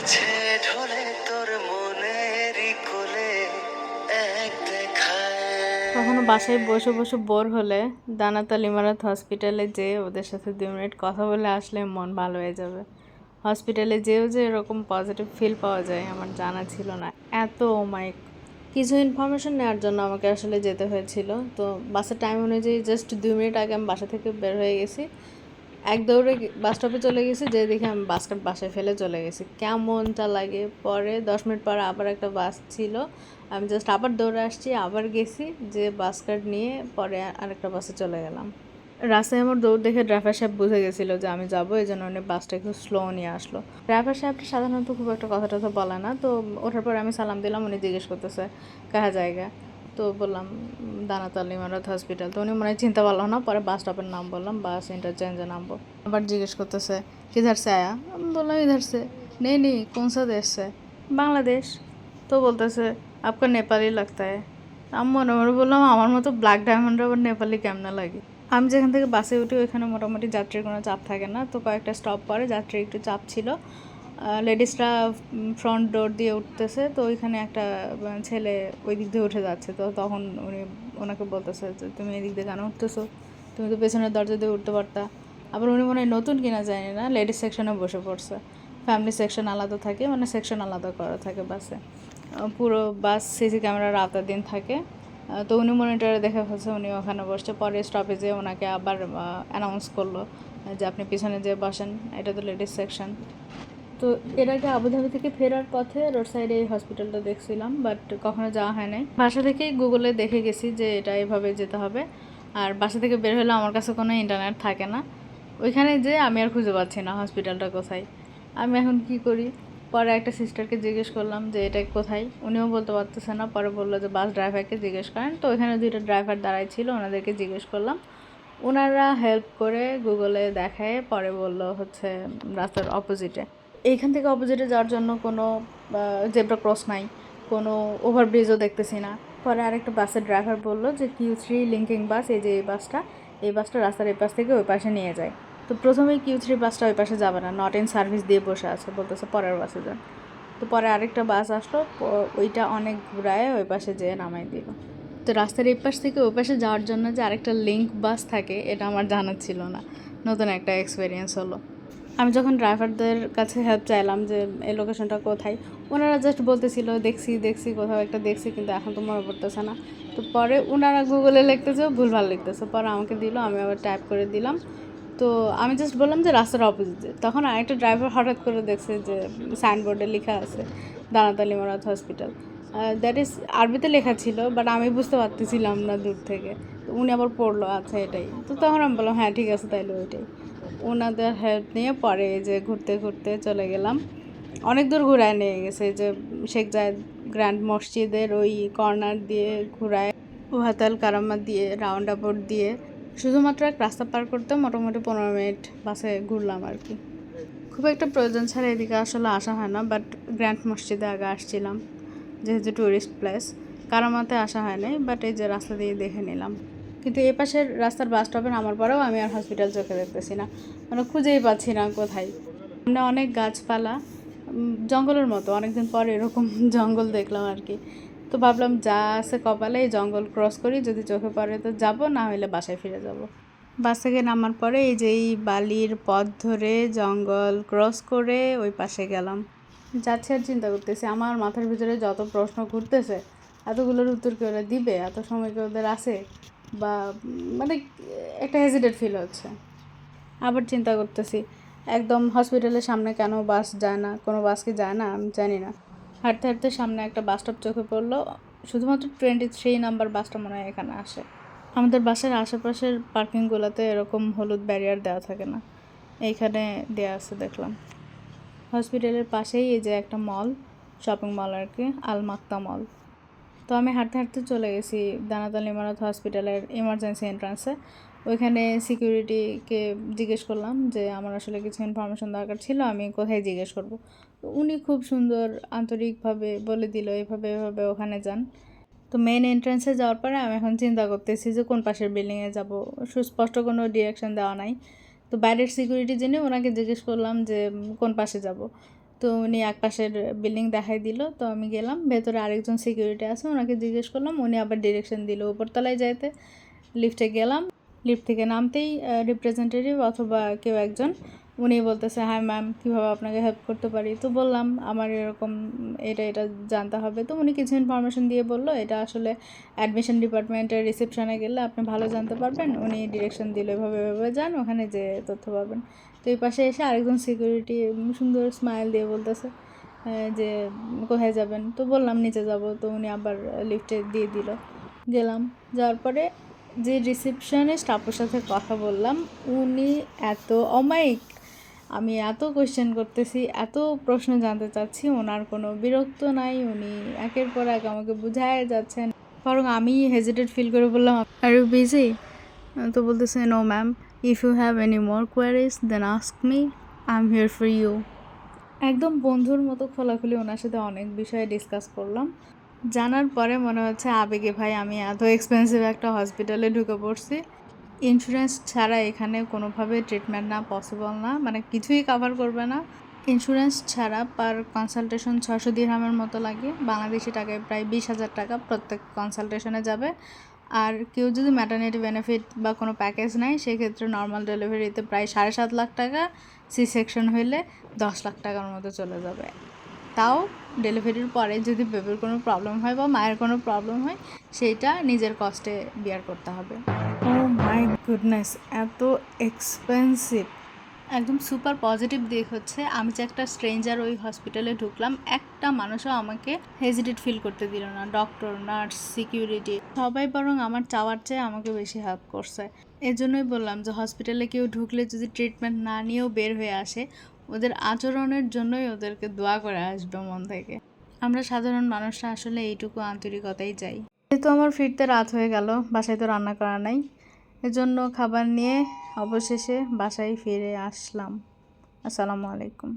বাজছে ঢোলে তোর মনেরই কোলে এক দেখায়। কখনো বাসায় বসে বসে বোর হলে দানাত আল ইমারাত হসপিটালে যেয়ে ওদের সাথে 2 মিনিট কথা বলে আসলে মন ভালো হয়ে যাবে। হসপিটালে যেও যে এরকম পজিটিভ ফিল পাওয়া যায় আমার জানা ছিল না। এত অমায়িক কিছু ইনফরমেশন নেওয়ার জন্য আমাকে আসলে যেতে হয়েছিল। তো বাসের টাইম অনুযায়ী জাস্ট 2 মিনিট আগে আমি বাসা থেকে বের হয়ে গেছি। এক দৌড়ে বাস স্টপে চলে গেছি, যে দেখে আমি বাসটা বাসায় ফেলে চলে গেছি। কেমনটা লাগে! পরে 10 মিনিট পরে আবার একটা বাস ছিল, আমি জাস্ট আবার দৌড়ে আসছি, আবার গেছি, যে বাস কার্ড নিয়ে পরে আরেকটা বাসে চলে গেলাম। রাস্তায় আমার দৌড় দেখে ড্রাইভার সাহেব বুঝে গেছিলো যে আমি যাবো, এই জন্য উনি বাসটা একটু স্লো নিয়ে আসলো। ড্রাইভার সাহেবটা সাধারণত খুব একটা কথা টথা বলে না। তো ওঠার পর আমি সালাম দিলাম, উনি জিজ্ঞেস করতেছে কাহা জায়গা। তো বললাম দানাত আল ইমারাত হসপিটাল। তো উনি মনে হয় চিনতে পারলো না, পরে বাস স্টপের নাম বললাম, বাস ইন্টারচেঞ্জে নামবো। আবার জিজ্ঞেস করতেছে কিধার সে আয়া। আমি বললাম ইধার সে। নেই নেই কোন সা দেশ সে? বাংলাদেশ। তো বলতেছে আপকা নেপালি লাগতা है। আমি মনে মনে বললাম আমার মতো ব্ল্যাক ডায়মন্ড আবার নেপালি কেমনে লাগে। আমি যেখান থেকে বাসে উঠি ওইখানে মোটামুটি যাত্রীর কোনো চাপ থাকে না। তো কয়েকটা স্টপ পরে যাত্রীর একটু চাপ ছিল। লেডিসরা ফ্রন্ট ডোর দিয়ে উঠতেছে, তো ওইখানে একটা ছেলে ওই দিক দিয়ে উঠে যাচ্ছে। তো তখন উনি ওনাকে বলতেছে যে তুমি এদিক দিয়ে কেন উঠতেছো, তুমি তো পেছনের দরজা দিয়ে উঠতে পারতা। আবার উনি মনে হয় নতুন কিনা জানি না, লেডিস সেকশনে বসে পড়ছে। ফ্যামিলি সেকশন আলাদা থাকে, মানে সেকশন আলাদা করা থাকে বাসে। পুরো বাস সিসি ক্যামেরার আওতাধীন থাকে। তো উনি মনিটরে দেখে ফেলছে, উনি ওখানে বসছে। পরে স্টপেজে ওনাকে আবার অ্যানাউন্স করলো যে আপনি পিছনে যেয়ে বসেন, এটা তো লেডিস সেকশন। তো এর আগে আবুধাবি থেকে ফেরার পথে রোড সাইডে এই হসপিটালটা দেখছিলাম, বাট কখনো যাওয়া হয় নাই। বাসা থেকেই গুগলে দেখে গেছি যে এটা এভাবে যেতে হবে। আর বাসা থেকে বের হলে আমার কাছে কোনো ইন্টারনেট থাকে না, ওইখানে যে আমি আর খুঁজে পাচ্ছি না হসপিটালটা কোথায়। আমি এখন কি করি? পরে একটা সিস্টারকে জিজ্ঞেস করলাম যে এটা কোথায়, উনিও বলতে পারতেছে না। পরে বললো যে বাস ড্রাইভারকে জিজ্ঞেস করেন। তো ওইখানে 2টা ড্রাইভার দাঁড়াই ছিল, ওনাদেরকে জিজ্ঞেস করলাম। ওনারা হেল্প করে গুগলে দেখায়, পরে বললো হচ্ছে রাস্তার অপোজিটে। এইখান থেকে অপোজিটে যাওয়ার জন্য কোনো জেব্রা ক্রস নাই, কোনো ওভারব্রিজও দেখতেছি না। পরে আরেকটা বাসের ড্রাইভার বললো যে Q3 লিঙ্কিং বাস, এই যে এই বাসটা রাস্তার এই পাশ থেকে ওই পাশে নিয়ে যায়। তো প্রথমেই Q3 বাসটা ওই পাশে যাবে না, নট ইন সার্ভিস দিয়ে বসে আছে, বলতেছে পরের বাসে যান। তো পরে আরেকটা বাস আসলো, ওইটা অনেক ঘুরায় ওই পাশে যেয়ে নামাই দিল। তো রাস্তার এই পাশ থেকে ওই পাশে যাওয়ার জন্য যে আরেকটা লিঙ্ক বাস থাকে, এটা আমার জানা ছিল না। নতুন একটা এক্সপিরিয়েন্স হলো। আমি যখন ড্রাইভারদের কাছে হেল্প চাইলাম যে এই লোকেশনটা কোথায়, ওনারা জাস্ট বলতেছিল দেখছি দেখছি কোথাও একটা দেখছি, কিন্তু এখন তো মনে পড়তেছে না। তো পরে ওনারা গুগলে লিখতেছে, ভুলভাল লিখতেছে, পরে আমাকে দিল, আমি আবার টাইপ করে দিলাম। তো আমি জাস্ট বললাম যে রাস্তার অপোজিটে। তখন আরেকটা ড্রাইভার হঠাৎ করে দেখছে যে সাইনবোর্ডে লেখা আছে দানাত আল ইমারাত হসপিটাল। দ্যাট ইজ আরবিতে লেখা ছিল, বাট আমি বুঝতে পারতেছিলাম না দূর থেকে। তো উনি আবার পড়লো আচ্ছা এটাই। তো তখন আমি বললাম হ্যাঁ ঠিক আছে তাইলে ওইটাই। ওনাদের হেল্প নিয়ে পরে এই যে ঘুরতে ঘুরতে চলে গেলাম। অনেক দূর ঘুরায় নিয়ে গেছে, যে শেখ জায়েদ গ্র্যান্ড মসজিদের ওই কর্নার দিয়ে ঘুরায়, ওহাতাল কারামা দিয়ে, রাউন্ড অ্যাবাউট দিয়ে, শুধুমাত্র এক রাস্তা পার করতে মোটামুটি 15 মিনিট বাসে ঘুরলাম আর কি। খুব একটা প্রয়োজন ছাড়া এদিকে আসলে আসা হয় না, বাট গ্র্যান্ড মসজিদে আগে আসছিলাম যেহেতু ট্যুরিস্ট প্লেস। কারামাতে আসা হয় নাই, বাট এই যে রাস্তা দিয়ে দেখে নিলাম। কিন্তু এ পাশের রাস্তার বাস স্টপে নামার পরেও আমি আর হসপিটাল চোখে দেখতেছি না, মানে খুঁজেই পাচ্ছি না কোথায়। সামনে অনেক গাছপালা, জঙ্গলের মতো, অনেকদিন পর এরকম জঙ্গল দেখলাম আর কি। তো ভাবলাম যা আছে কপালে এই জঙ্গল ক্রস করি, যদি চোখে পড়ে তো যাব, না হলে বাসায় ফিরে যাব। বাস থেকে নামার পরে এই যে এই বালির পথ ধরে জঙ্গল ক্রস করে ওই পাশে গেলাম। যাচ্ছি আর চিন্তা করতেছি, আমার মাথার ভিতরে যত প্রশ্ন ঘুরতেছে, এতগুলোর উত্তর কি ওরা দিবে, এত সময় কি ওদের আছে, বা মানে একটা হেজিটেট ফিল হচ্ছে। আবার চিন্তা করতেছি একদম হসপিটালের সামনে কেন বাস যায় না, কোনো বাস কি যায় না আমি জানি না। হাঁটতে হাঁটতে সামনে একটা বাস স্টপ চোখে পড়লো, শুধুমাত্র 23 নাম্বার বাসটা মনে হয় এখানে আসে। আমাদের বাসের আশেপাশের পার্কিংগুলোতে এরকম হলুদ ব্যারিয়ার দেওয়া থাকে না, এইখানে দেওয়া আছে দেখলাম। হসপিটালের পাশেই এই যে একটা মল, শপিং মল আর কি, আল মাক্তা মল। তো আমি হাঁটতে হাঁটতে চলে গেছি দানাত আল ইমারাত হসপিটালের ইমার্জেন্সি এন্ট্রান্সে। ওইখানে সিকিউরিটিকে জিজ্ঞেস করলাম যে আমার আসলে কিছু ইনফরমেশন দরকার ছিল, আমি কোথায় জিজ্ঞেস করব। তো উনি খুব সুন্দর আন্তরিকভাবে বলে দিল এভাবে এভাবে ওখানে যান। তো মেন এন্ট্রান্সে যাওয়ার পরে আমি এখন চিন্তা করতেছি যে কোন পাশের বিল্ডিংয়ে যাব, সুস্পষ্ট কোনো ডিরেকশন দেওয়া নাই। তো বাইরের সিকিউরিটি জেনে ওনাকে জিজ্ঞেস করলাম যে কোন পাশে যাব। তো উনি একপাশের বিল্ডিং দেখাই দিল। তো আমি গেলাম, ভেতরে আরেকজন সিকিউরিটি আছে, ওনাকে জিজ্ঞেস করলাম, উনি আবার ডিরেকশন দিল উপরতলায় যাইতে। লিফটে গেলাম, লিফট থেকে নামতেই রিপ্রেজেন্টেটিভ অথবা কেউ একজন উনি বলতেছে, হ্যাঁ ম্যাম, কীভাবে আপনাকে হেল্প করতে পারি। তো বললাম আমার এরকম এটা জানতে হবে। তো উনি কিছু ইনফরমেশন দিয়ে বললো, এটা আসলে অ্যাডমিশন ডিপার্টমেন্টের রিসেপশনে গেলে আপনি ভালো জানতে পারবেন। উনি ডিরেকশন দিল, এভাবে যান, ওখানে যে তথ্য পাবেন। তো এই পাশে এসে আরেকজন সিকিউরিটি সুন্দর স্মাইল দিয়ে বলতেছে যে কোথায় যাবেন। তো বললাম নিচে যাব। তো উনি আবার লিফটে দিয়ে দিল। গেলাম, যাওয়ার পরে যে রিসেপশনিস্ট আপুর সাথে কথা বললাম, উনি এত অমায়িক, আমি এত কোয়েশ্চেন করতেছি, এত প্রশ্ন জানতে চাচ্ছি, ওনার কোনো বিরক্ত নাই। উনি একের পর এক আমাকে বুঝায় যাচ্ছেন, বরং আমি হেজিটেট ফিল করে বললাম, আর ইউ বিজি? তো বলতেছে, no ma'am, if you have any more queries then ask me, I am here for you. একদম বন্ধুর মতো খোলাখুলি ওনার সাথে অনেক বিষয়ে ডিসকাস করলাম। জানার পরে মনে হচ্ছে আবেগে ভাই আমি এত এক্সপেন্সিভ একটা হসপিটালে ঢুকে পড়ছি, ইন্স্যুরেন্স ছাড়া এখানে কোনোভাবে ট্রিটমেন্ট না পসিবল না, মানে কিছুই কাভার করবে না। ইন্স্যুরেন্স ছাড়া পার কনসালটেশন 600 দিরহামের মতো লাগে, বাংলাদেশি টাকায় প্রায় 20,000 টাকা প্রত্যেক কনসালটেশনে যাবে। আর কেউ যদি ম্যাটারনিটি বেনিফিট বা কোনো প্যাকেজ নেয়, সেক্ষেত্রে নর্মাল ডেলিভারিতে প্রায় 7.5 লাখ টাকা, সি সেকশন হইলে 10 লাখ টাকার মতো চলে যাবে। তাও ডেলিভারির পরে যদি বেবির কোনো প্রবলেম হয় বা মায়ের কোনো প্রবলেম হয়, সেইটা নিজের কস্টে বিয়ার করতে হবে। ও মাই গুডনেস, এত এক্সপেন্সিভ। একদম সুপার পজিটিভ দিক হচ্ছে, আমি যে একটা স্ট্রেঞ্জার ওই হসপিটালে ঢুকলাম, একটা মানুষও আমাকে হেজিটেট ফিল করতে দিল না। ডক্টর, নার্স, সিকিউরিটি সবাই বরং আমার চাওয়ার চেয়ে আমাকে বেশি হেল্প করছে। এজন্যই বললাম যে হসপিটালে কেউ ঢুকলে যদি ট্রিটমেন্ট না নিয়েও বের হয়ে আসে, ওদের আচরণের জন্যই ওদেরকে দোয়া করে আসবে মন থেকে। আমরা সাধারণ মানুষরা আসলে এইটুকু আন্তরিকতাই চাই। যেহেতু আমার ফিরতে রাত হয়ে গেল, বাসায় তো রান্না করা নাই, এজন্য খাবার নিয়ে অবশেষে বাসায় ফিরে আসলাম। আসসালামু আলাইকুম।